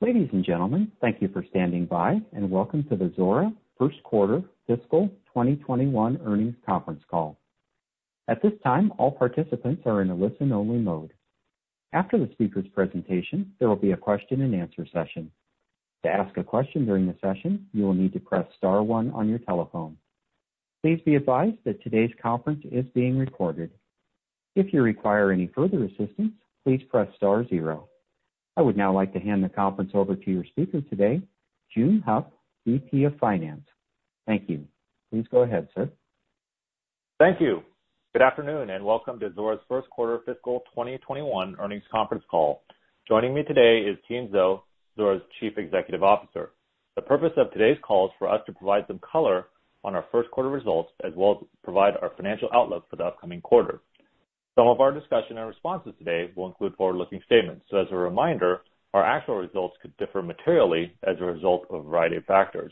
Ladies and gentlemen, thank you for standing by and welcome to the Zuora First Quarter Fiscal 2021 Earnings Conference Call. At this time, all participants are in a listen-only mode. After the speaker's presentation, there will be a question-and-answer session. To ask a question during the session, you will need to press star one on your telephone. Please be advised that today's conference is being recorded. If you require any further assistance, please press star zero. I would now like to hand the conference over to your speaker today, Joon Huh, VP of Finance. Thank you. Please go ahead, sir. Thank you. Good afternoon and welcome to Zuora's First Quarter Fiscal 2021 Earnings Conference Call. Joining me today is Tien, Zuora's Chief Executive Officer. The purpose of today's call is for us to provide some color on our first quarter results as well as provide our financial outlook for the upcoming quarter. Some of our discussion and responses today will include forward-looking statements. So as a reminder, our actual results could differ materially as a result of a variety of factors.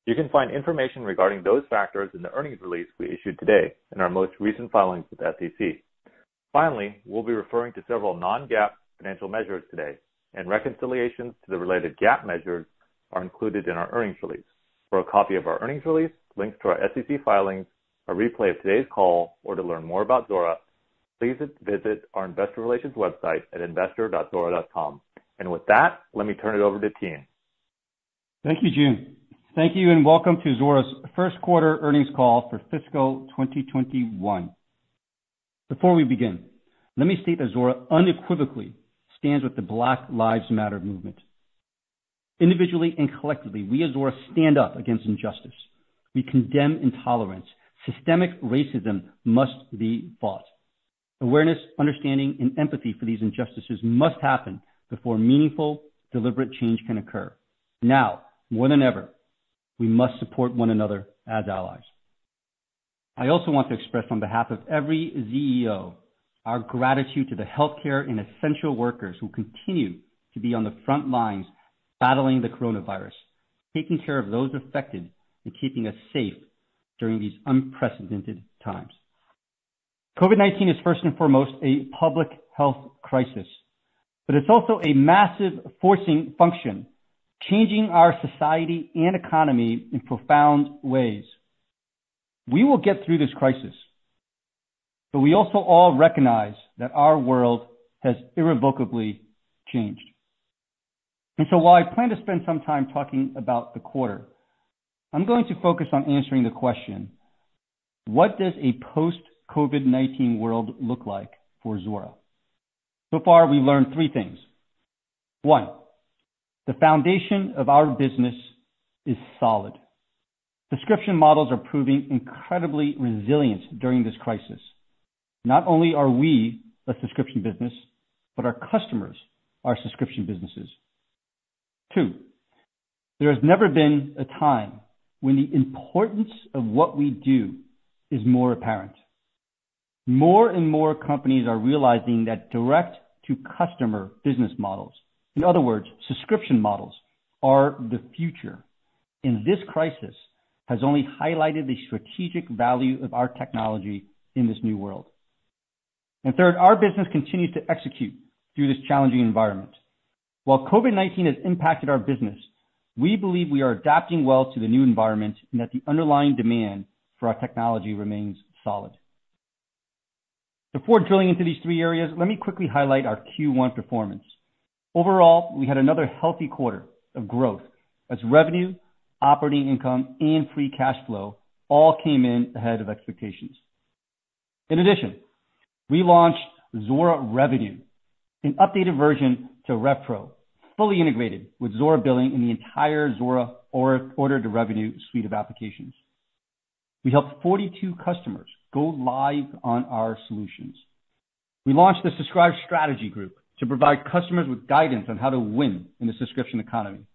You can find information regarding those factors in the earnings release we issued today in our most recent filings with the SEC. Finally, we'll be referring to several non-GAAP financial measures today, and reconciliations to the related GAAP measures are included in our earnings release. For a copy of our earnings release, links to our SEC filings, a replay of today's call, or to learn more about Zuora, please visit our investor relations website at investor.zuora.com. And with that, let me turn it over to Tien. Thank you, Joon. Thank you and welcome to Zuora's first quarter earnings call for fiscal 2021. Before we begin, let me state that Zuora unequivocally stands with the Black Lives Matter movement. Individually and collectively, we as Zuora stand up against injustice. We condemn intolerance. Systemic racism must be fought. Awareness, understanding, and empathy for these injustices must happen before meaningful, deliberate change can occur. Now, more than ever, we must support one another as allies. I also want to express on behalf of every ZUO our gratitude to the healthcare and essential workers who continue to be on the front lines battling the coronavirus, taking care of those affected and keeping us safe during these unprecedented times. COVID-19 is first and foremost a public health crisis, but it's also a massive forcing function, changing our society and economy in profound ways. We will get through this crisis, but we also all recognize that our world has irrevocably changed. And so while I plan to spend some time talking about the quarter, I'm going to focus on answering the question, what does a post-COVID-19 world look like for Zuora? So far, we've learned three things. One, the foundation of our business is solid. Subscription models are proving incredibly resilient during this crisis. Not only are we a subscription business, but our customers are subscription businesses. Two, there has never been a time when the importance of what we do is more apparent. More and more companies are realizing that direct-to-customer business models, in other words, subscription models, are the future. And this crisis has only highlighted the strategic value of our technology in this new world. And third, our business continues to execute through this challenging environment. While COVID-19 has impacted our business, we believe we are adapting well to the new environment and that the underlying demand for our technology remains solid. Before drilling into these three areas, let me quickly highlight our Q1 performance. Overall, we had another healthy quarter of growth as revenue, operating income, and free cash flow all came in ahead of expectations. In addition, we launched Zuora Revenue, an updated version to RevPro, fully integrated with Zuora Billing in the entire Zuora Order-to-Revenue suite of applications. We helped 42 customers go live on our solutions. We launched the Subscribe Strategy Group to provide customers with guidance on how to win in the subscription economy.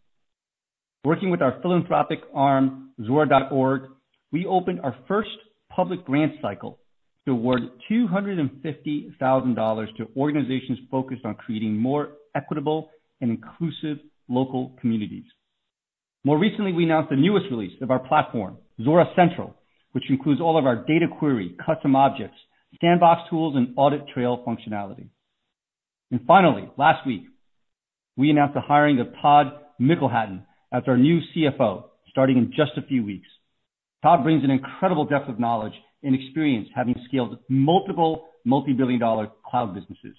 Working with our philanthropic arm, Zuora.org, we opened our first public grant cycle to award $250,000 to organizations focused on creating more equitable and inclusive local communities. More recently, we announced the newest release of our platform, Zuora Central, which includes all of our data query, custom objects, sandbox tools, and audit trail functionality. And finally, last week, we announced the hiring of Todd Mickelhatton as our new CFO, starting in just a few weeks. Todd brings an incredible depth of knowledge and experience, having scaled multiple multi-billion-dollar cloud businesses,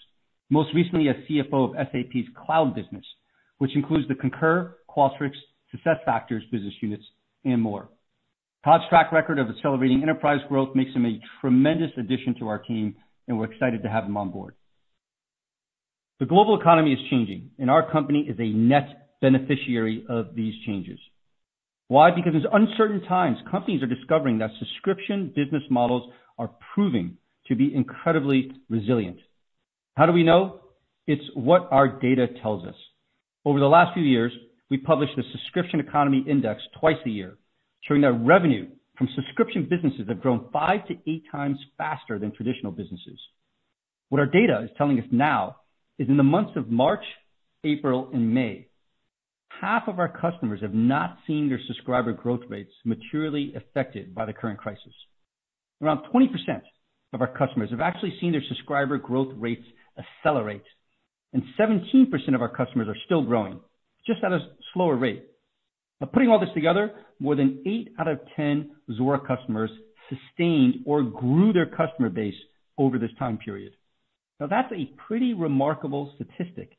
most recently as CFO of SAP's cloud business, which includes the Concur, Qualtrics, SuccessFactors business units, and more. Todd's track record of accelerating enterprise growth makes him a tremendous addition to our team, and we're excited to have him on board. The global economy is changing, and our company is a net beneficiary of these changes. Why? Because in uncertain times, companies are discovering that subscription business models are proving to be incredibly resilient. How do we know? It's what our data tells us. Over the last few years, we published the Subscription Economy Index twice a year, showing that revenue from subscription businesses have grown 5 to 8 times faster than traditional businesses. What our data is telling us now is in the months of March, April, and May, half of our customers have not seen their subscriber growth rates materially affected by the current crisis. Around 20% of our customers have actually seen their subscriber growth rates accelerate, and 17% of our customers are still growing, just at a slower rate. Now, putting all this together, more than 8 out of 10 Zuora customers sustained or grew their customer base over this time period. Now, that's a pretty remarkable statistic,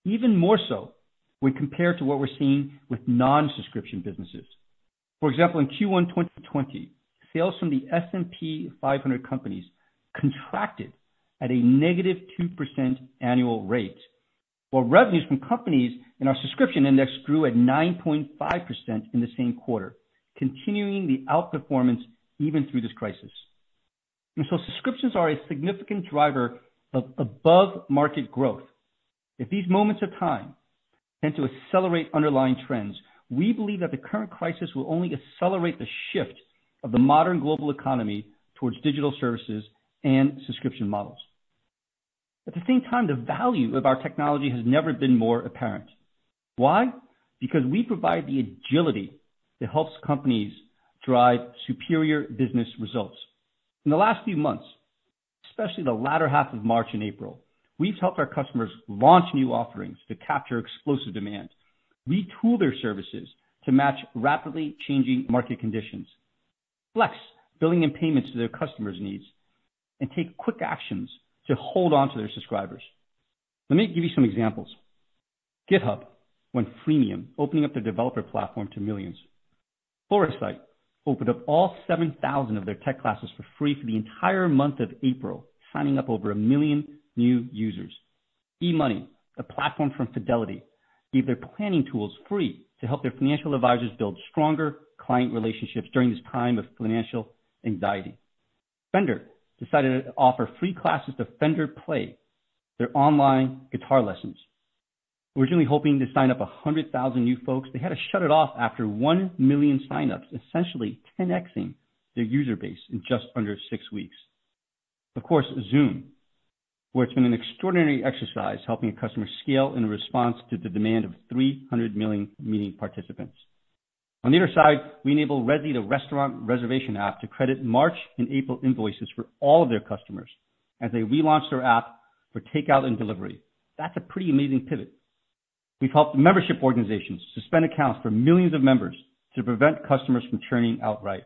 even more so when compared to what we're seeing with non-subscription businesses. For example, in Q1 2020, sales from the S&P 500 companies contracted at a negative 2% annual rate, while revenues from companies in our subscription index grew at 9.5% in the same quarter, continuing the outperformance even through this crisis. And so subscriptions are a significant driver of above-market growth. If these moments of time tend to accelerate underlying trends, we believe that the current crisis will only accelerate the shift of the modern global economy towards digital services and subscription models. At the same time, the value of our technology has never been more apparent. Why? Because we provide the agility that helps companies drive superior business results. In the last few months, especially the latter half of March and April, we've helped our customers launch new offerings to capture explosive demand, retool their services to match rapidly changing market conditions, flex billing and payments to their customers' needs, and take quick actions to hold on to their subscribers. Let me give you some examples. GitHub went freemium, opening up their developer platform to millions. Pluralsight opened up all 7,000 of their tech classes for free for the entire month of April, signing up over 1 million new users. eMoney, a platform from Fidelity, gave their planning tools free to help their financial advisors build stronger client relationships during this time of financial anxiety. Fender decided to offer free classes to Fender Play, their online guitar lessons. Originally hoping to sign up 100,000 new folks, they had to shut it off after 1 million signups, essentially 10xing their user base in just under 6 weeks. Of course, Zoom, where it's been an extraordinary exercise helping a customer scale in response to the demand of 300 million meeting participants. On the other side, we enable Resy, the restaurant reservation app, to credit March and April invoices for all of their customers as they relaunched their app for takeout and delivery. That's a pretty amazing pivot. We've helped membership organizations suspend accounts for millions of members to prevent customers from churning outright.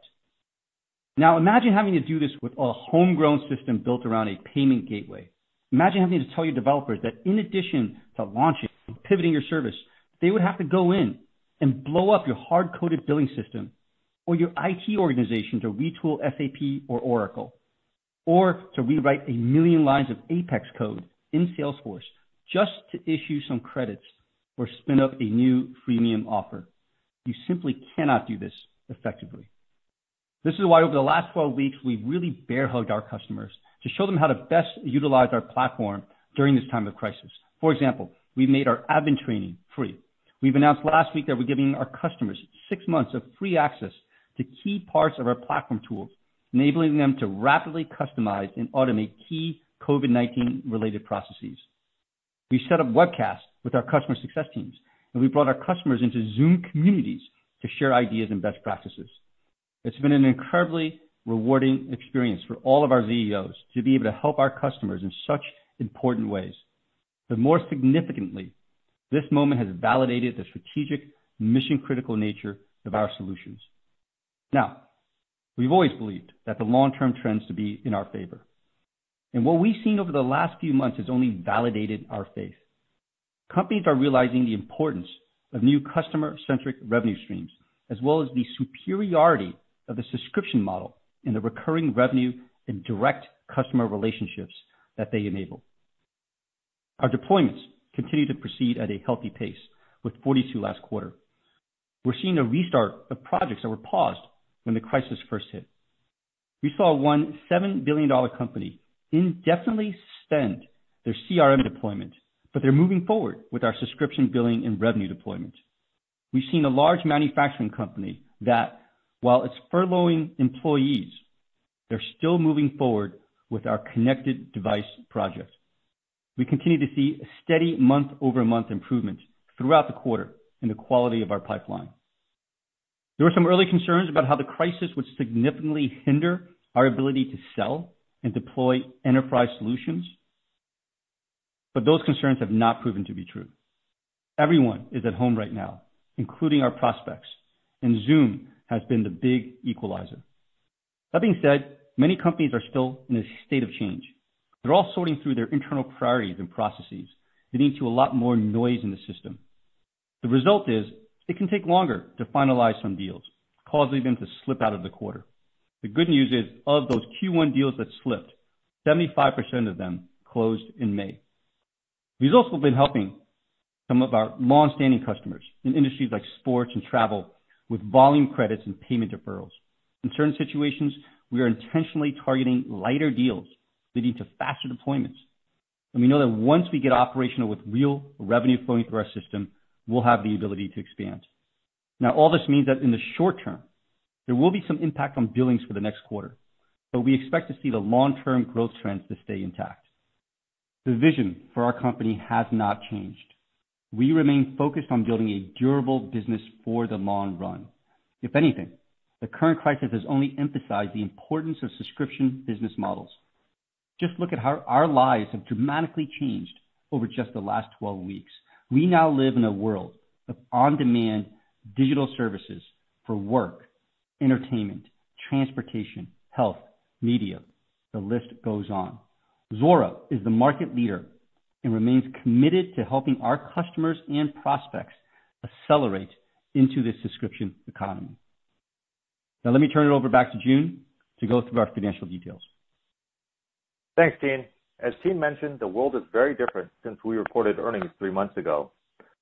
Now imagine having to do this with a homegrown system built around a payment gateway. Imagine having to tell your developers that in addition to launching and pivoting your service, they would have to go in and blow up your hard-coded billing system or your IT organization to retool SAP or Oracle, or to rewrite 1 million lines of Apex code in Salesforce just to issue some credits or spin up a new freemium offer. You simply cannot do this effectively. This is why over the last 12 weeks, we've really bear-hugged our customers to show them how to best utilize our platform during this time of crisis. For example, we've made our admin training free. We've announced last week that we're giving our customers 6 months of free access to key parts of our platform tools, enabling them to rapidly customize and automate key COVID-19 related processes. We set up webcasts with our customer success teams, and we brought our customers into Zoom communities to share ideas and best practices. It's been an incredibly rewarding experience for all of our ZEOs to be able to help our customers in such important ways. But more significantly, This moment has validated the strategic, mission-critical nature of our solutions. Now, we've always believed that the long-term trends to be in our favor. And what we've seen over the last few months has only validated our faith. Companies are realizing the importance of new customer-centric revenue streams, as well as the superiority of the subscription model and the recurring revenue and direct customer relationships that they enable. Our deployments continue to proceed at a healthy pace, with 42 last quarter. We're seeing a restart of projects that were paused when the crisis first hit. We saw one $7 billion company indefinitely suspend their CRM deployment, but they're moving forward with our subscription billing and revenue deployment. We've seen a large manufacturing company that, while it's furloughing employees, they're still moving forward with our connected device project. We continue to see a steady month-over-month improvement throughout the quarter in the quality of our pipeline. There were some early concerns about how the crisis would significantly hinder our ability to sell and deploy enterprise solutions, but those concerns have not proven to be true. Everyone is at home right now, including our prospects, and Zoom has been the big equalizer. That being said, many companies are still in a state of change. They're all sorting through their internal priorities and processes, leading to a lot more noise in the system. The result is it can take longer to finalize some deals, causing them to slip out of the quarter. The good news is, of those Q1 deals that slipped, 75% of them closed in May. We've also been helping some of our long-standing customers in industries like sports and travel with volume credits and payment deferrals. In certain situations, we are intentionally targeting lighter deals, leading to faster deployments. And we know that once we get operational with real revenue flowing through our system, we'll have the ability to expand. Now, all this means that in the short term, there will be some impact on billings for the next quarter, but we expect to see the long-term growth trends to stay intact. The vision for our company has not changed. We remain focused on building a durable business for the long run. If anything, the current crisis has only emphasized the importance of subscription business models. Just look at how our lives have dramatically changed over just the last 12 weeks. We now live in a world of on-demand digital services for work, entertainment, transportation, health, media. The list goes on. Zuora is the market leader and remains committed to helping our customers and prospects accelerate into this subscription economy. Now let me turn it over back to June to go through our financial details. Thanks, Tien. As Tien mentioned, the world is very different since we reported earnings 3 months ago.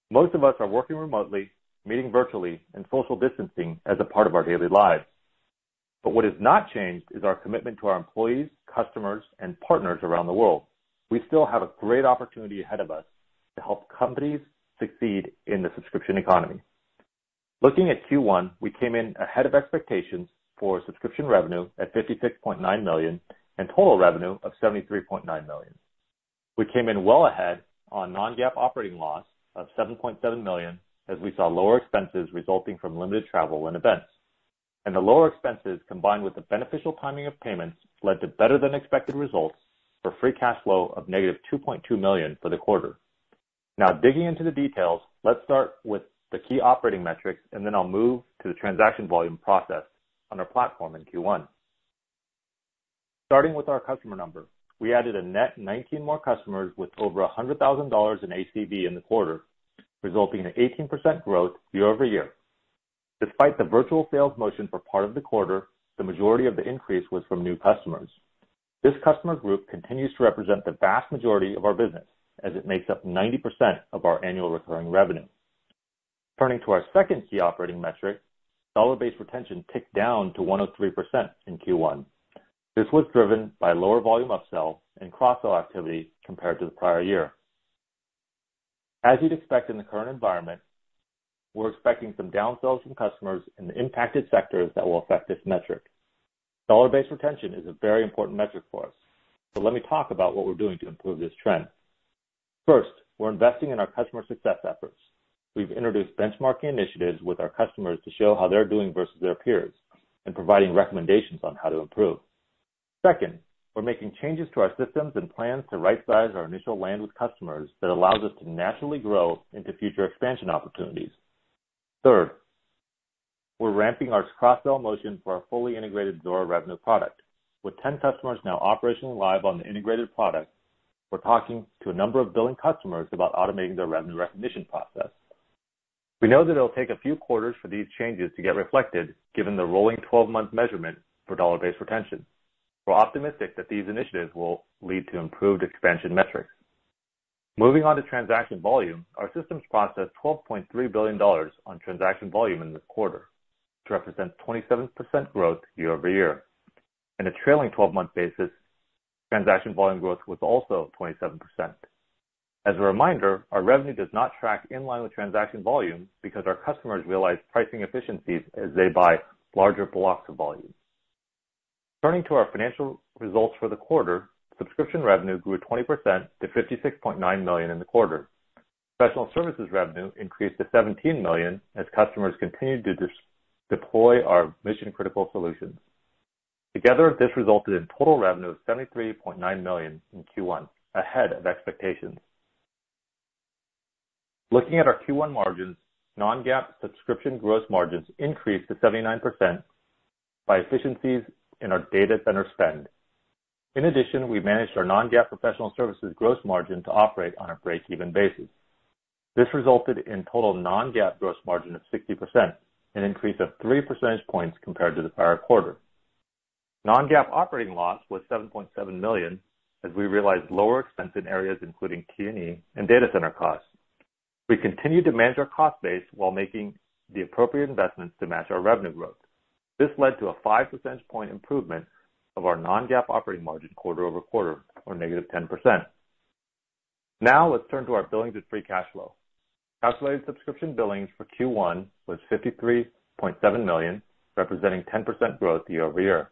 Most of us are working remotely, meeting virtually, and social distancing as a part of our daily lives. But what has not changed is our commitment to our employees, customers, and partners around the world. We still have a great opportunity ahead of us to help companies succeed in the subscription economy. Looking at Q1, we came in ahead of expectations for subscription revenue at $56.9 million and total revenue of $73.9 million. We came in well ahead on non-GAAP operating loss of $7.7 million as we saw lower expenses resulting from limited travel and events. And the lower expenses combined with the beneficial timing of payments led to better than expected results for free cash flow of negative $2.2 million for the quarter. Now digging into the details, let's start with the key operating metrics and then I'll move to the transaction volume processed on our platform in Q1. Starting with our customer number, we added a net 19 more customers with over $100,000 in ACV in the quarter, resulting in 18% growth year over year. Despite the virtual sales motion for part of the quarter, the majority of the increase was from new customers. This customer group continues to represent the vast majority of our business, as it makes up 90% of our annual recurring revenue. Turning to our second key operating metric, dollar-based retention ticked down to 103% in Q1. This was driven by lower volume upsell and cross-sell activity compared to the prior year. As you'd expect in the current environment, we're expecting some downsells from customers in the impacted sectors that will affect this metric. Dollar-based retention is a very important metric for us, so let me talk about what we're doing to improve this trend. First, we're investing in our customer success efforts. We've introduced benchmarking initiatives with our customers to show how they're doing versus their peers and providing recommendations on how to improve. Second, We're making changes to our systems and plans to right-size our initial land with customers that allows us to naturally grow into future expansion opportunities. Third, we're ramping our cross-sell motion for our fully integrated Zuora revenue product. With 10 customers now operationally live on the integrated product, we're talking to a number of billing customers about automating their revenue recognition process. We know that it'll take a few quarters for these changes to get reflected, given the rolling 12-month measurement for dollar-based retention. We're optimistic that these initiatives will lead to improved expansion metrics. Moving on to transaction volume, our systems processed $12.3 billion on transaction volume in this quarter, which represents 27% growth year over year. And a trailing 12-month basis, transaction volume growth was also 27%. As a reminder, our revenue does not track in line with transaction volume because our customers realize pricing efficiencies as they buy larger blocks of volume. Turning to our financial results for the quarter, subscription revenue grew 20% to $56.9 million in the quarter. Professional services revenue increased to $17 million as customers continued to deploy our mission-critical solutions. Together, this resulted in total revenue of $73.9 million in Q1, ahead of expectations. Looking at our Q1 margins, non-GAAP subscription gross margins increased to 79% by efficiencies in our data center spend. In addition, we managed our non-GAAP professional services gross margin to operate on a break-even basis. This resulted in total non-GAAP gross margin of 60%, an increase of 3 percentage points compared to the prior quarter. Non-GAAP operating loss was $7.7 million as we realized lower expense in areas including T&E and data center costs. We continued to manage our cost base while making the appropriate investments to match our revenue growth. This led to a 5 percentage point improvement of our non-GAAP operating margin quarter over quarter, or negative 10%. Now let's turn to our billings and free cash flow. Calculated subscription billings for Q1 was $53.7 million, representing 10% growth year over year.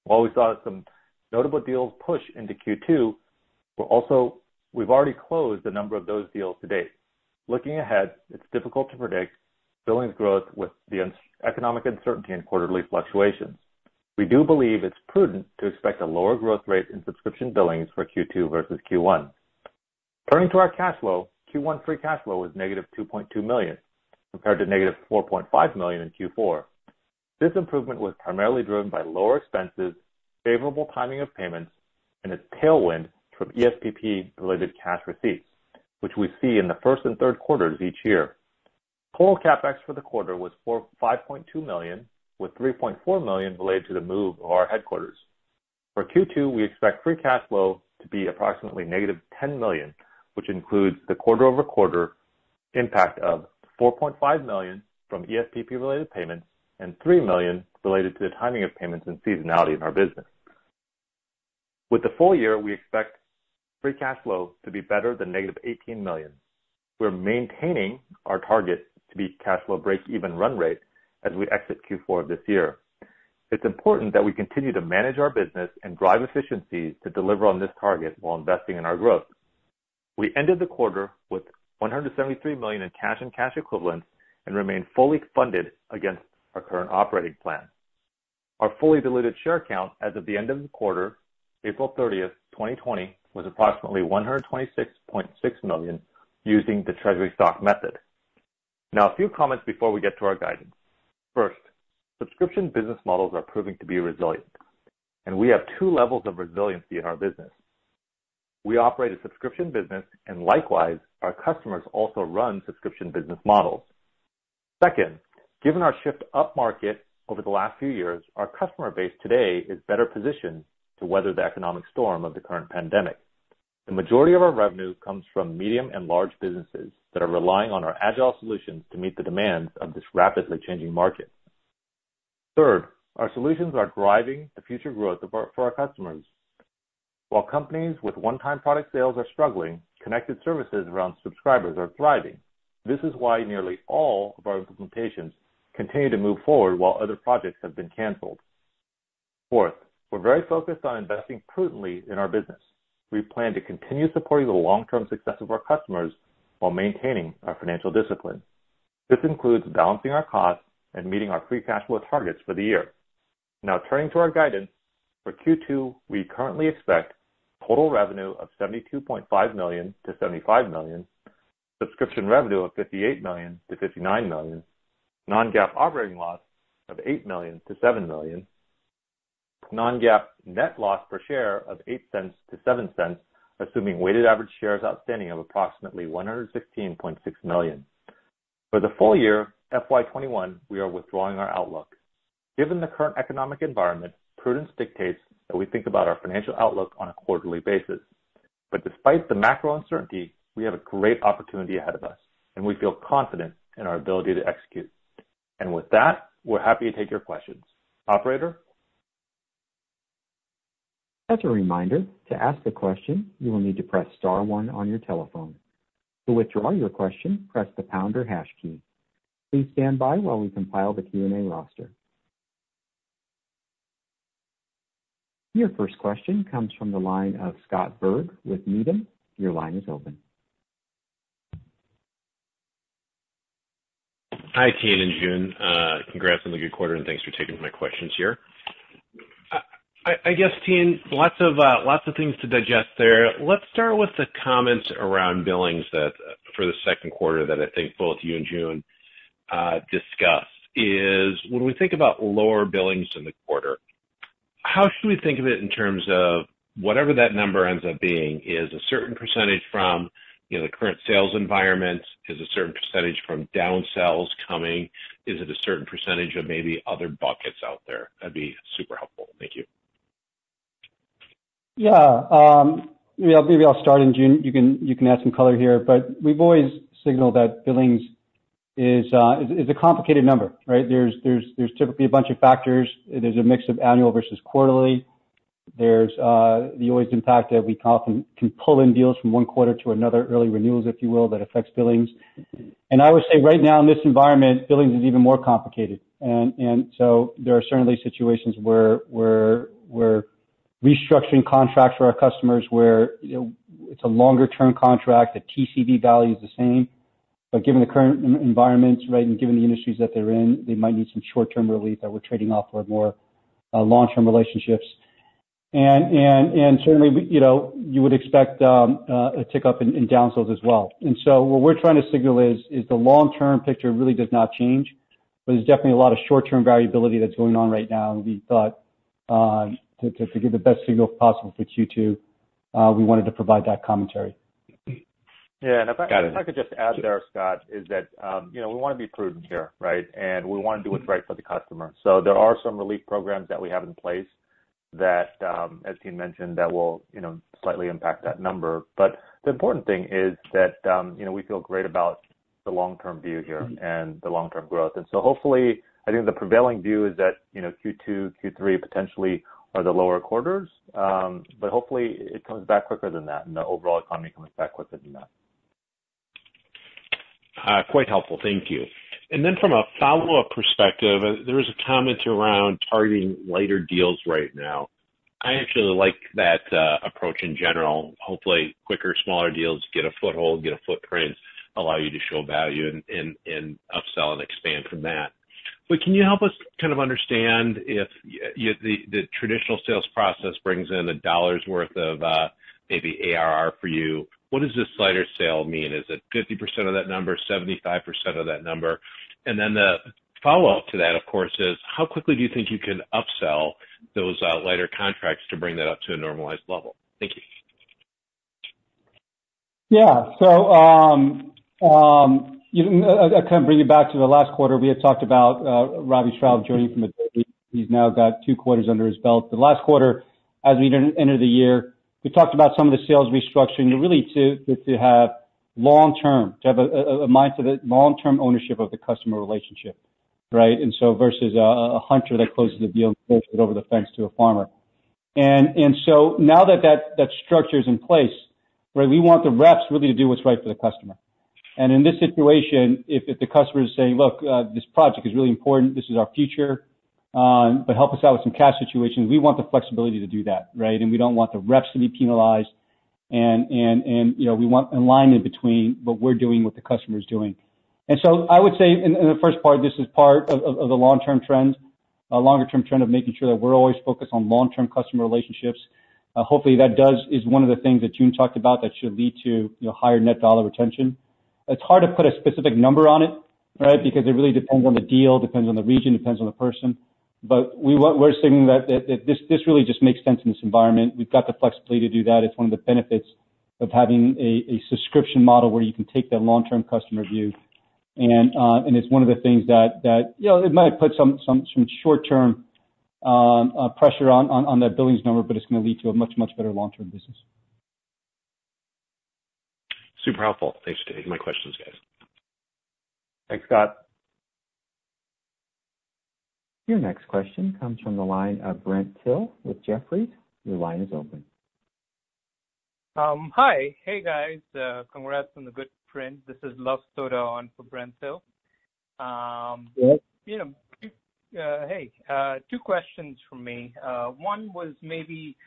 While we saw some notable deals push into Q2, we've already closed a number of those deals to date. Looking ahead, it's difficult to predict billings growth with the economic uncertainty and quarterly fluctuations. We do believe it's prudent to expect a lower growth rate in subscription billings for Q2 versus Q1. Turning to our cash flow, Q1 free cash flow was negative $2.2 million, compared to negative $4.5 million in Q4. This improvement was primarily driven by lower expenses, favorable timing of payments, and a tailwind from ESPP-related cash receipts, which we see in the first and third quarters each year. Total CapEx for the quarter was $5.2 million, with $3.4 million related to the move of our headquarters. For Q2, we expect free cash flow to be approximately negative $10 million, which includes the quarter-over-quarter impact of $4.5 million from ESPP-related payments and $3 million related to the timing of payments and seasonality in our business. With the full year, we expect free cash flow to be better than negative $18 million. We're maintaining our target to be cash flow break-even run rate as we exit Q4 of this year. It's important that we continue to manage our business and drive efficiencies to deliver on this target while investing in our growth. We ended the quarter with $173 million in cash and cash equivalents and remain fully funded against our current operating plan. Our fully diluted share count as of the end of the quarter, April 30th, 2020, was approximately 126.6 million using the treasury stock method. Now, a few comments before we get to our guidance. First, subscription business models are proving to be resilient, and we have two levels of resiliency in our business. We operate a subscription business, and likewise, our customers also run subscription business models. Second, given our shift up market over the last few years, our customer base today is better positioned to weather the economic storm of the current pandemic. The majority of our revenue comes from medium and large businesses that are relying on our agile solutions to meet the demands of this rapidly changing market. Third, our solutions are driving the future growth for our customers. While companies with one-time product sales are struggling, connected services around subscribers are thriving. This is why nearly all of our implementations continue to move forward while other projects have been canceled. Fourth, we're very focused on investing prudently in our business. We plan to continue supporting the long-term success of our customers while maintaining our financial discipline. This includes balancing our costs and meeting our free cash flow targets for the year. Now, turning to our guidance, For Q2, we currently expect total revenue of $72.5 million to $75 million, subscription revenue of $58 million to $59 million, non-GAAP operating loss of $8 million to $7 million, non-GAAP net loss per share of 8 cents to 7 cents, assuming weighted average shares outstanding of approximately 116.6 million. For the full year, FY21, we are withdrawing our outlook. Given the current economic environment, prudence dictates that we think about our financial outlook on a quarterly basis. But despite the macro uncertainty, we have a great opportunity ahead of us, and we feel confident in our ability to execute. And with that, we're happy to take your questions. Operator? As a reminder, to ask a question, you will need to press star 1 on your telephone. To withdraw your question, press the pound or hash key. Please stand by while we compile the Q&A roster. Your first question comes from the line of Scott Berg with Needham. Your line is open. Hi, Tien and Jun. Congrats on the good quarter, and thanks for taking my questions here. I guess, Tien, lots of things to digest there. Let's start with the comments around billings that for the second quarter that I think both you and Jun discussed. Is when we think about lower billings in the quarter, how should we think of it in terms of whatever that number ends up being? Is a certain percentage from the current sales environment? Is a certain percentage from downsells coming? Is it a certain percentage of maybe other buckets out there? That'd be super helpful. Thank you. Yeah, maybe I'll start, and Jun, you can add some color here. But we've always signaled that billings is a complicated number, right? There's typically a bunch of factors. There's a mix of annual versus quarterly. There's the always impact that we often can pull in deals from one quarter to another, early renewals, if you will, that affects billings. And I would say right now in this environment, billings is even more complicated. And so there are certainly situations where we're restructuring contracts for our customers where it's a longer term contract, the TCV value is the same. But given the current environment, right, and given the industries that they're in, they might need some short-term relief that we're trading off for more long-term relationships. And certainly, you would expect a tick up in downsells as well. And so what we're trying to signal is the long-term picture really does not change, but there's definitely a lot of short-term variability that's going on right now. And we thought to give the best signal possible for Q2, we wanted to provide that commentary. Yeah, and if I could just add there, Scott, is that, we want to be prudent here, right? And we want to do what's right for the customer. So there are some relief programs that we have in place that, as Tien mentioned, that will, slightly impact that number. But the important thing is that, we feel great about the long-term view here and the long-term growth. And so hopefully, I think the prevailing view is that, Q2, Q3 potentially are the lower quarters. But hopefully it comes back quicker than that, and the overall economy comes back quicker than that. Quite helpful. Thank you. And then from a follow-up perspective, there was a comment around targeting lighter deals right now. I actually like that approach in general. Hopefully quicker, smaller deals get a foothold, get a footprint, allow you to show value and upsell and expand from that. But can you help us kind of understand if the traditional sales process brings in $1 worth of maybe ARR for you? What does this lighter sale mean? Is it 50% of that number, 75% of that number? And then the follow-up to that, of course, is how quickly do you think you can upsell those lighter contracts to bring that up to a normalized level? Thank you. Yeah, so I kind of bring you back to the last quarter. We had talked about Ravi Shrav joining from Adobe. He's now got 2 quarters under his belt. The last quarter, as we enter the year, we talked about some of the sales restructuring, really to have long-term, to have a mindset of long-term ownership of the customer relationship, right? And so versus a hunter that closes the deal and throws it over the fence to a farmer. And so now that structure is in place, right, we want the reps really to do what's right for the customer. And in this situation, if the customer is saying, look, this project is really important, this is our future, but help us out with some cash situations, we want the flexibility to do that, right? And we don't want the reps to be penalized, and we want alignment between what we're doing, what the customer is doing. And so I would say in the first part, this is part of the long-term trend. longer-term trend of making sure that we're always focused on long-term customer relationships. Hopefully that is one of the things that June talked about that should lead to higher net dollar retention. It's hard to put a specific number on it, right? Because it really depends on the deal, depends on the region, depends on the person. But we're saying that this really just makes sense in this environment. We've got the flexibility to do that. It's one of the benefits of having a subscription model where you can take that long-term customer view. And it's one of the things that it might put some short-term pressure on that billings number, but it's going to lead to a much better long-term business. Super helpful. Thanks for taking my questions, guys. Thanks, Scott. Your next question comes from the line of Brent Thill with Jefferies. Your line is open. Hi. Hey, guys. Congrats on the good print. This is Love Soda on for Brent Thill. Yes. Hey, two questions from me. One was maybe,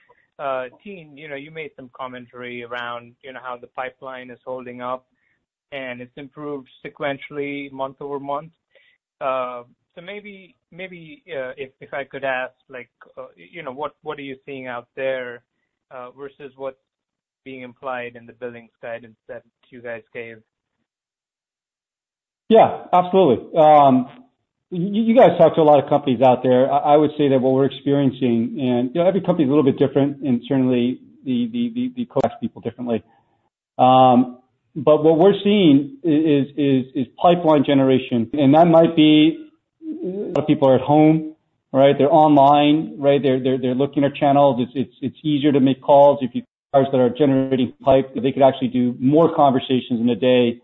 Tien, you made some commentary around, how the pipeline is holding up and it's improved sequentially month over month. So maybe if I could ask, what are you seeing out there versus what's being implied in the billings guidance that you guys gave? Yeah, absolutely. You guys talk to a lot of companies out there. I would say that what we're experiencing, and every company is a little bit different, and certainly the coax people differently. But what we're seeing is pipeline generation, and that might be a lot of people are at home, right? They're online, right? They're looking at channels. It's easier to make calls. If you cars that are generating pipe, they could actually do more conversations in a day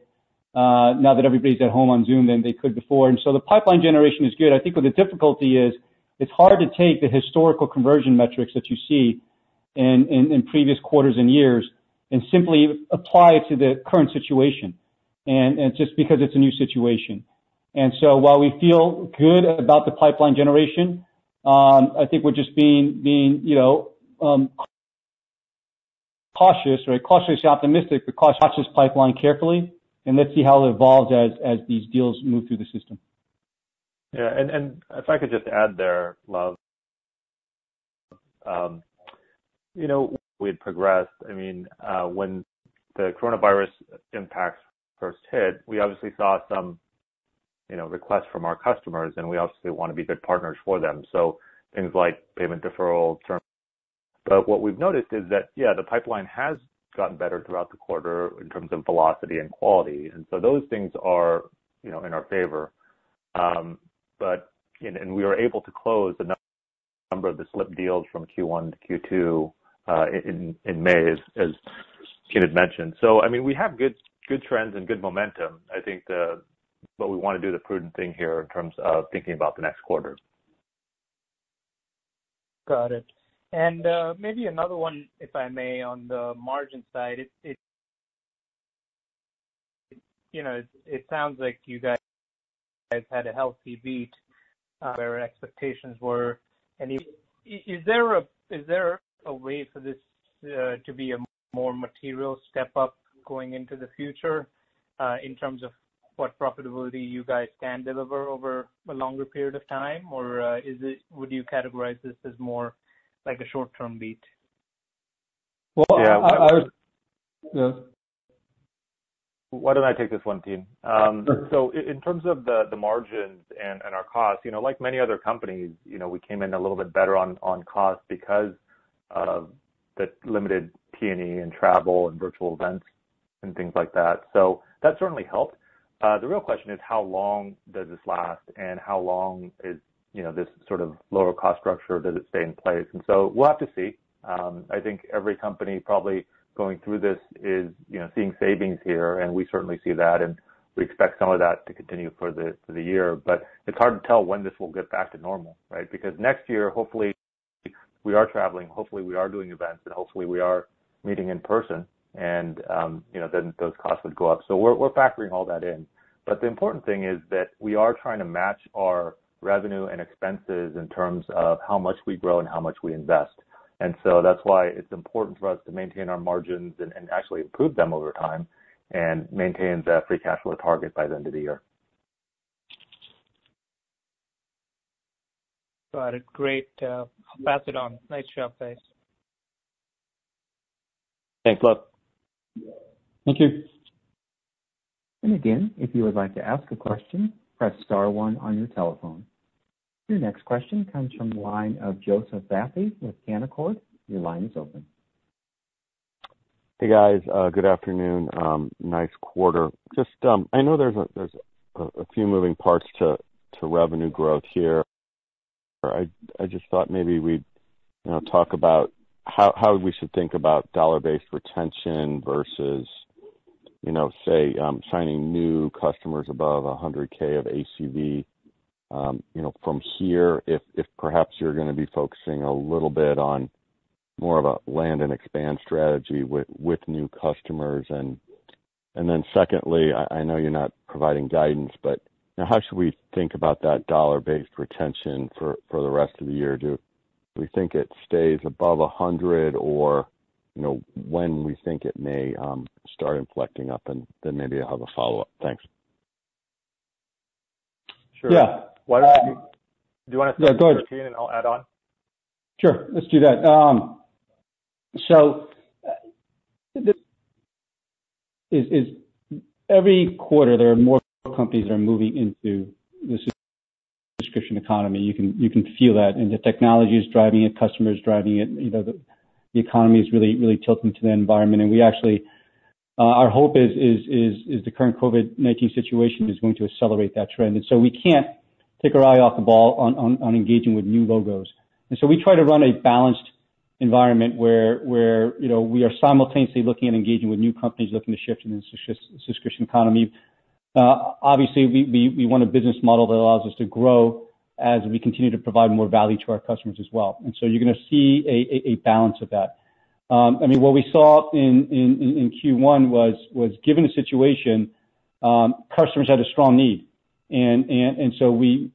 now that everybody's at home on Zoom than they could before. And so the pipeline generation is good. I think what the difficulty is, it's hard to take the historical conversion metrics that you see in previous quarters and years and simply apply it to the current situation. And just because it's a new situation. And so while we feel good about the pipeline generation, I think we're just being cautious, right? Cautiously optimistic, but cautious pipeline carefully. And let's see how it evolves as these deals move through the system. Yeah, and if I could just add there, Love, we had progressed. I mean, when the coronavirus impacts first hit, we obviously saw some, requests from our customers, and we obviously want to be good partners for them. So things like payment deferral, term. But what we've noticed is that, the pipeline has gotten better throughout the quarter in terms of velocity and quality. And so those things are, in our favor. And we were able to close a number of the slipped deals from Q1 to Q2 in May, as Tien had mentioned. So, I mean, we have good trends and good momentum. I think but we want to do the prudent thing here in terms of thinking about the next quarter. Got it. And maybe another one, if I may, on the margin side. It sounds like you guys had a healthy beat where expectations were. And is there a way for this to be a more material step up going into the future in terms of what profitability you guys can deliver over a longer period of time, or would you categorize this as more like a short-term beat? Well, yeah. Why don't I take this one, Tien? So in terms of the margins and our costs, like many other companies, we came in a little bit better on cost because of the limited T&E and travel and virtual events and things like that. So that certainly helped. The real question is, how long does this last, and how long is this sort of lower cost structure, does it stay in place? And so we'll have to see. I think every company probably going through this is, seeing savings here, and we certainly see that, and we expect some of that to continue for the year. But it's hard to tell when this will get back to normal, right? Because next year, hopefully, we are traveling, hopefully we are doing events, and hopefully we are meeting in person, and then those costs would go up. So we're factoring all that in. But the important thing is that we are trying to match our revenue and expenses in terms of how much we grow and how much we invest. And so that's why it's important for us to maintain our margins and actually improve them over time and maintain the free cash flow target by the end of the year. Got it. Great. I'll pass it on. Nice job, guys. Thanks, Luv. Thank you. And again, if you would like to ask a question, press star one on your telephone. Your next question comes from the line of Joseph Vafi with Canaccord. Your line is open. Hey guys, good afternoon. Nice quarter. Just I know there's a few moving parts to revenue growth here. I just thought maybe we'd talk about how we should think about dollar-based retention versus say signing new customers above 100K of ACV. From here, if perhaps you're going to be focusing a little bit on more of a land and expand strategy with new customers, and then secondly, I know you're not providing guidance, but how should we think about that dollar-based retention for the rest of the year? Do we think it stays above 100, or when we think it may start inflecting up? And then maybe I'll have a follow-up. Thanks. Sure. Yeah. Why don't do you want to start go ahead, Tien, and I'll add on? Sure, let's do that. So is every quarter there are more companies that are moving into the subscription economy. You can feel that, and the technology is driving it, customers driving it. The economy is really tilting to that environment, and we actually our hope is the current COVID-19 situation is going to accelerate that trend, and so we can't take our eye off the ball on engaging with new logos. And so we try to run a balanced environment where we are simultaneously looking at engaging with new companies looking to shift in the subscription economy. Obviously, we want a business model that allows us to grow as we continue to provide more value to our customers as well. And so you're going to see a balance of that. What we saw in Q1 was given the situation, customers had a strong need, and so we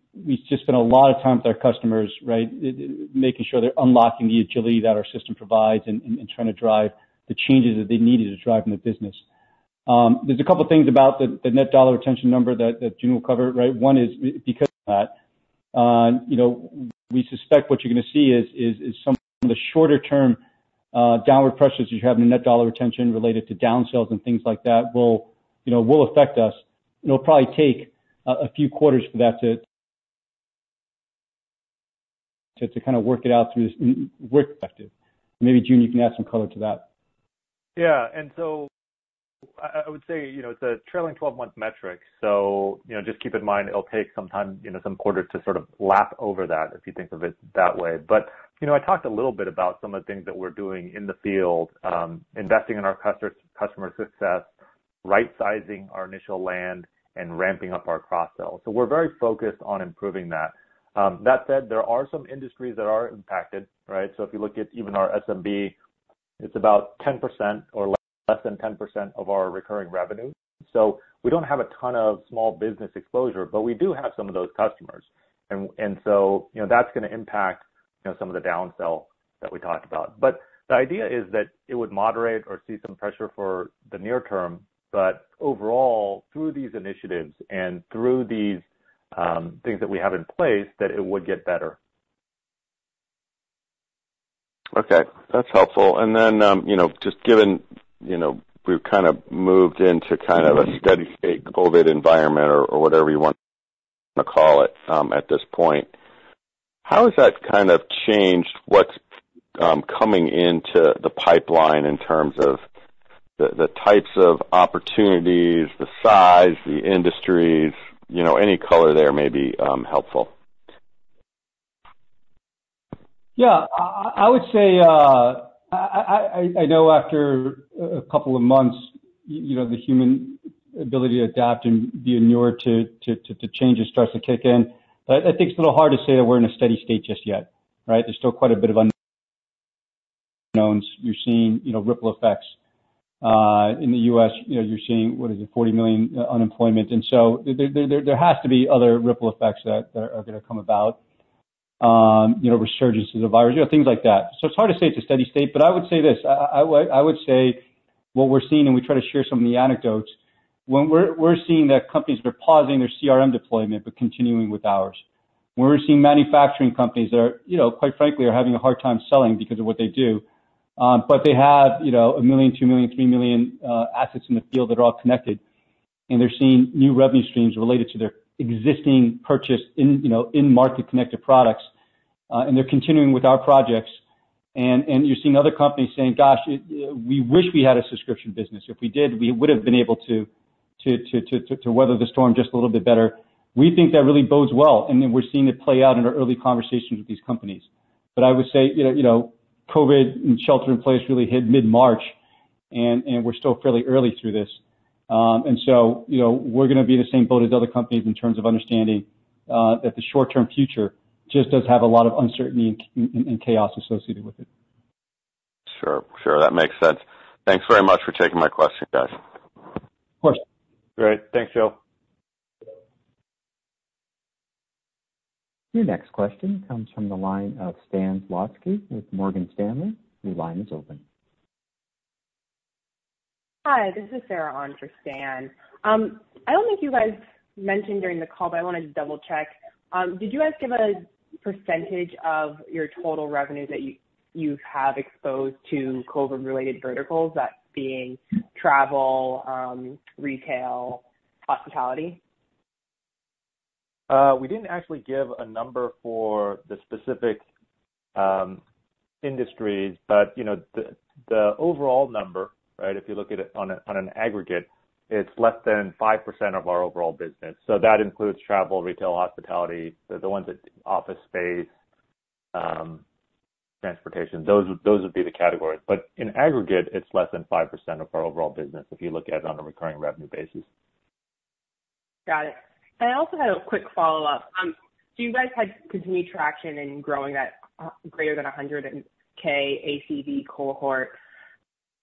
just spent a lot of time with our customers, right, making sure they're unlocking the agility that our system provides and trying to drive the changes that they needed to drive in the business. There's a couple of things about the net dollar retention number that June will cover, right? One is because of that, we suspect what you're going to see is some of the shorter term downward pressures you have in the net dollar retention related to downsells and things like that will affect us. It'll probably take a few quarters for that to kind of work it out through this work perspective. Maybe June, you can add some color to that. Yeah, and so I would say, it's a trailing 12-month metric. So, just keep in mind it'll take some time, some quarters to sort of lap over that if you think of it that way. But, I talked a little bit about some of the things that we're doing in the field, investing in our customer success, right-sizing our initial land, and ramping up our cross-sell. So we're very focused on improving that. That said, there are some industries that are impacted, right? So if you look at even our SMB, it's about 10% or less than 10% of our recurring revenue. So we don't have a ton of small business exposure, but we do have some of those customers. And so, that's going to impact, some of the downsell that we talked about. But the idea is that it would moderate or see some pressure for the near term, but overall, through these initiatives and through these things that we have in place, that it would get better. Okay, that's helpful. And then, just given, we've kind of moved into kind of a steady state COVID environment or whatever you want to call it at this point, how has that kind of changed what's coming into the pipeline in terms of the types of opportunities, the size, the industries, any color there may be helpful. Yeah, I would say I know after a couple of months, the human ability to adapt and be inured to changes starts to kick in. But I think it's a little hard to say that we're in a steady state just yet, right? There's still quite a bit of unknowns. You're seeing, ripple effects. In the U.S., you're seeing, 40 million unemployment. And so there has to be other ripple effects that are going to come about. Resurgences of the virus, things like that. So it's hard to say it's a steady state, but I would say this. I would say what we're seeing, and we try to share some of the anecdotes, when we're seeing that companies are pausing their CRM deployment but continuing with ours. We're seeing manufacturing companies that are, quite frankly, are having a hard time selling because of what they do. But they have, 1 million, 2 million, 3 million assets in the field that are all connected. And they're seeing new revenue streams related to their existing purchase in market connected products. And they're continuing with our projects. And you're seeing other companies saying, gosh, we wish we had a subscription business. If we did, we would have been able to weather the storm just a little bit better. We think that really bodes well. And then we're seeing it play out in our early conversations with these companies. But I would say, COVID and shelter in place really hit mid-March, and we're still fairly early through this. And so, we're going to be in the same boat as other companies in terms of understanding that the short-term future just does have a lot of uncertainty and chaos associated with it. Sure. That makes sense. Thanks very much for taking my question, guys. Of course. Great. Thanks, Joe. Your next question comes from the line of Stan Zlotsky with Morgan Stanley. Your line is open. Hi, this is Sarah on for Stan. I don't think you guys mentioned during the call, but I wanted to double check. Did you guys give a percentage of your total revenue that you have exposed to COVID-related verticals, that being travel, retail, hospitality? We didn't actually give a number for the specific industries, but the overall number, right? If you look at it on an aggregate, it's less than 5% of our overall business. So that includes travel, retail, hospitality, the ones that office space, transportation. Those would be the categories. But in aggregate, it's less than 5% of our overall business if you look at it on a recurring revenue basis. Got it. And I also had a quick follow-up. So you guys had continued traction in growing that greater than 100K ACV cohort.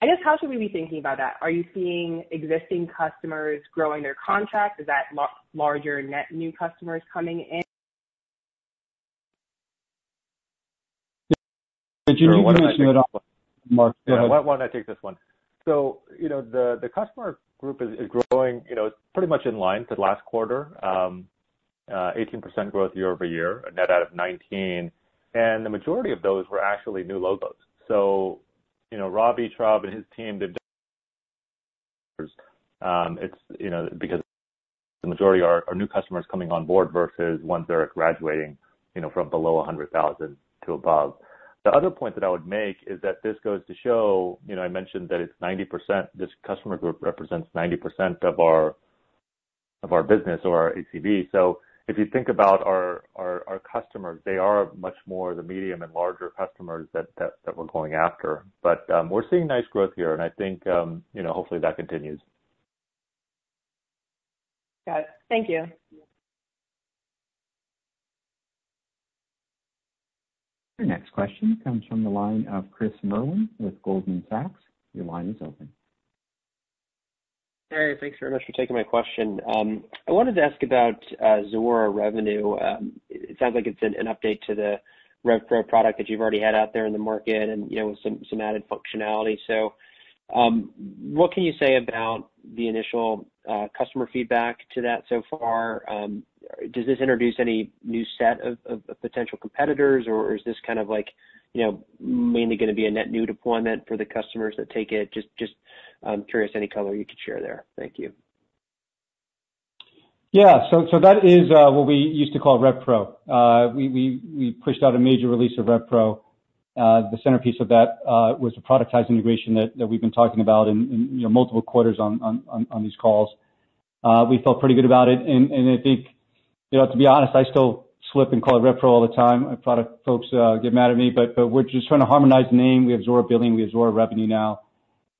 I guess, how should we be thinking about that? Are you seeing existing customers growing their contracts? Is that larger net new customers coming in? Did you mention it all, Mark? Go ahead. Why don't I take this one? So, the customer group is growing, pretty much in line to last quarter, 18% growth year over year, a net out of 19. And the majority of those were actually new logos. So, Robbie Traub and his team, they've done, it's, because the majority are new customers coming on board versus ones that are graduating, from below 100,000 to above. The other point that I would make is that this goes to show, I mentioned that it's 90%, this customer group represents 90% of our business or our ACV. So if you think about our customers, they are much more the medium and larger customers that we're going after. But we're seeing nice growth here, and I think, hopefully that continues. Got it. Thank you. Your next question comes from the line of Chris Merwin with Goldman Sachs. Your line is open. Hey, thanks very much for taking my question. I wanted to ask about Zuora revenue. It sounds like it's an update to the RevPro product that you've already had out there in the market, and with some added functionality. So, what can you say about the initial customer feedback to that so far? Does this introduce any new set of potential competitors, or is this kind of like, mainly going to be a net new deployment for the customers that take it? Just curious, any color you could share there. Thank you. Yeah, so that is what we used to call RevPro. We pushed out a major release of RevPro. The centerpiece of that was the productized integration that we've been talking about in multiple quarters on these calls. We felt pretty good about it, and I think, to be honest, I still slip and call it RevPro all the time. Product folks get mad at me, but we're just trying to harmonize the name. We have Zuora Billing, we have Zuora Revenue now,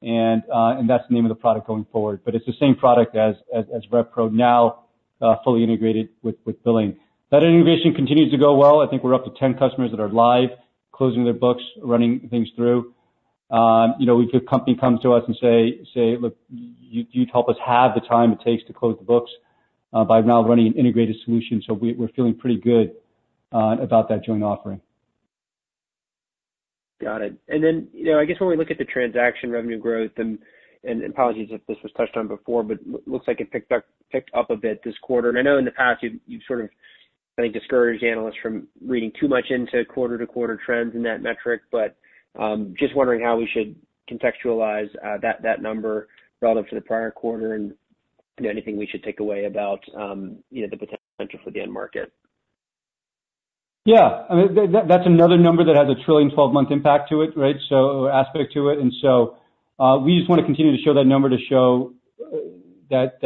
and that's the name of the product going forward. But it's the same product as RevPro now, fully integrated with Billing. That integration continues to go well. I think we're up to 10 customers that are live, closing their books, running things through. We've had a company come to us and say, look, you'd help us have the time it takes to close the books by now running an integrated solution. So we're feeling pretty good about that joint offering. Got it. And then, I guess when we look at the transaction revenue growth, and apologies if this was touched on before, but looks like it picked up a bit this quarter. And I know in the past you've sort of I think, discourage analysts from reading too much into quarter-to-quarter trends in that metric, but just wondering how we should contextualize that number relative to the prior quarter, and anything we should take away about the potential for the end market. Yeah, I mean, that's another number that has a trailing 12-month impact to it, right? So aspect to it, and so we just want to continue to show that number to show that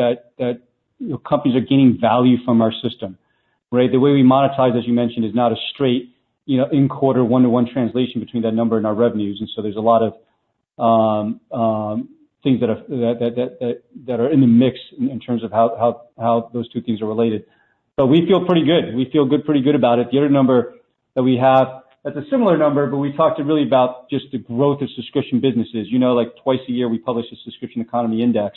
companies are gaining value from our system, right? The way we monetize, as you mentioned, is not a straight, in quarter one-to-one translation between that number and our revenues, and so there's a lot of things that are in the mix in terms of how those two things are related. But we feel pretty good. We feel pretty good about it. The other number that we have, that's a similar number, but we talked really about just the growth of subscription businesses. Like twice a year we publish a subscription economy index.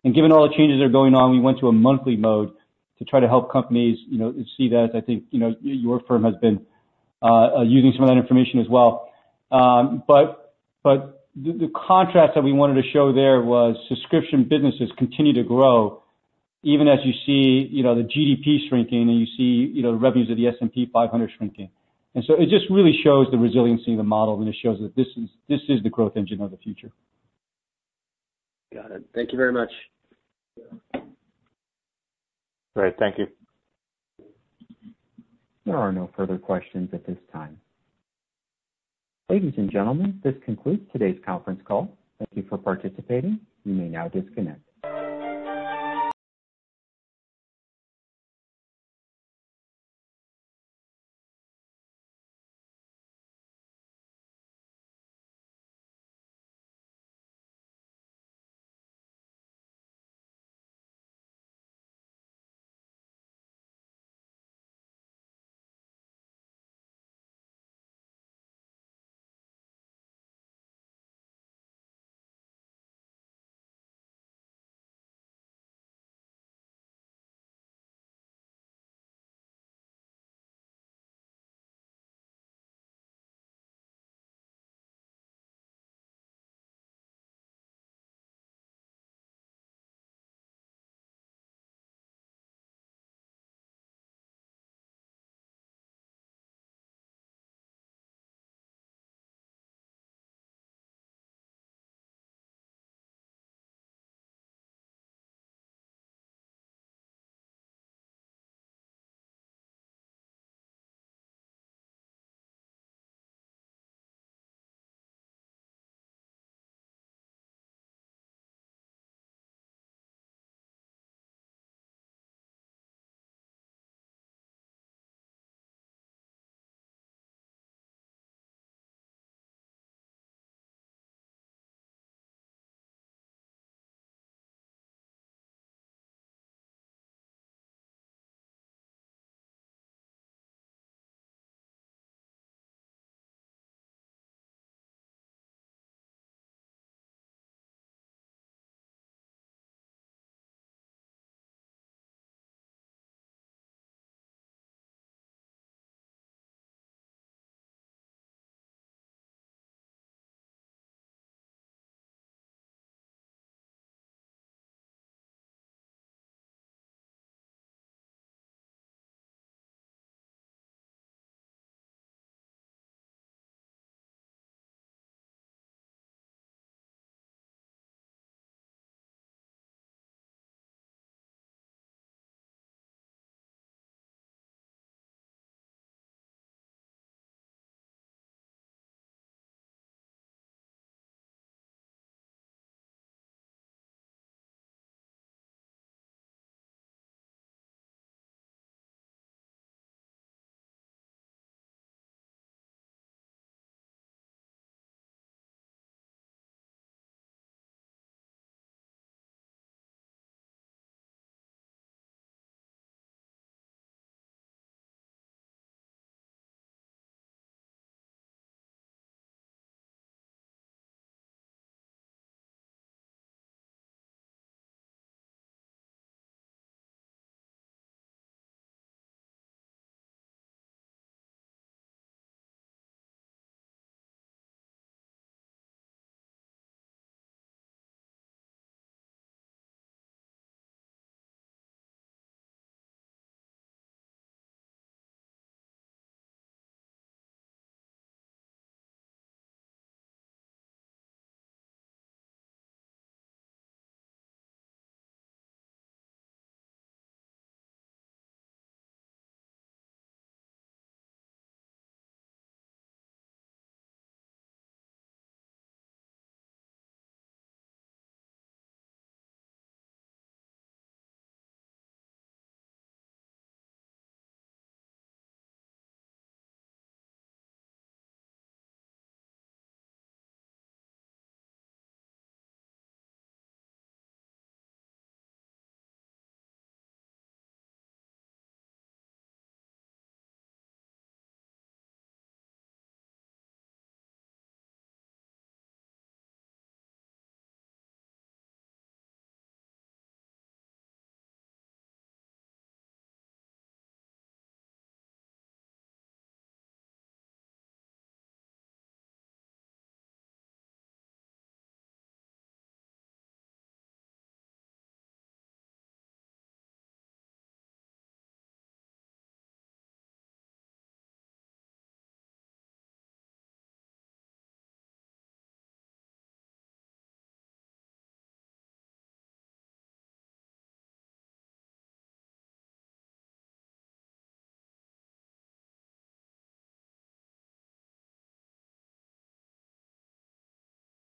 And given all the changes that are going on, we went to a monthly mode to try to help companies, see that. I think, your firm has been using some of that information as well. But the contrast that we wanted to show there was subscription businesses continue to grow, even as you see, the GDP shrinking and you see, the revenues of the S&P 500 shrinking. And so it just really shows the resiliency of the model, and it shows that this is the growth engine of the future. Got it. Thank you very much. Great. Thank you. There are no further questions at this time. Ladies and gentlemen, this concludes today's conference call. Thank you for participating. You may now disconnect.